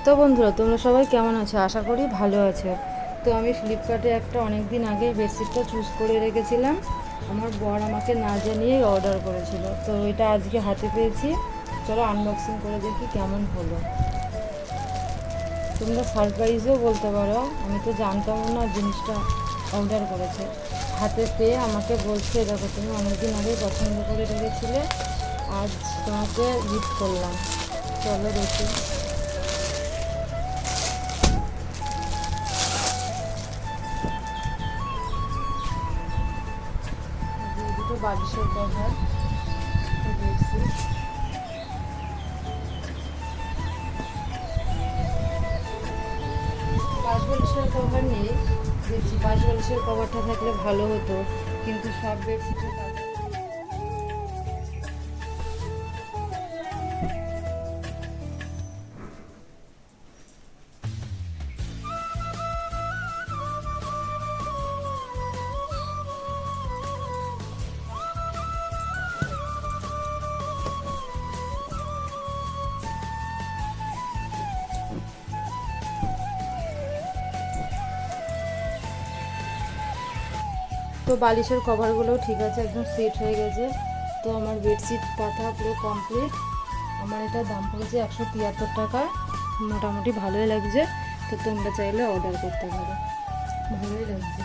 তো বন্ধুরা, তোমরা সবাই কেমন আছো? আশা করি ভালো আছো। তো আমি ফ্লিপকার্টে একটা অনেক দিন আগে বেডশিটটা চুজ করে রেখেছিলাম। আমার বর আমাকে না জানিয়েই অর্ডার করেছিল, তো এটা আজকে হাতে পেয়েছি। চলো আনবক্সিং করে দেখি কেমন হলো। তোমরা সারপ্রাইজও বলতে পারো, আমি তো জানতামও না জিনিসটা অর্ডার করেছে। হাতে পেয়ে আমাকে বলছে, দেখো তুমি অনেকদিন আগে পছন্দ করে রেখেছিলে, আজ তোমাকে গিফট করলাম। চলো দেখি। দুটো বালিশের কভার দিয়েছি। পাঁচ বালিশের কভার নেই, দেখছি পাঁচ বালিশের কভারটা থাকলে ভালো হতো, কিন্তু সব বেডশিটে তো বালিশের কভারগুলোও ঠিক আছে, একদম সেট হয়ে গেছে। তো আমার বেডশিট পাতা পুরো কমপ্লিট। আমার এটা দাম পড়েছে 173 টাকা। মোটামুটি ভালোই লাগছে। তো তোমরা চাইলে অর্ডার করতে পারো, ভালোই লাগছে।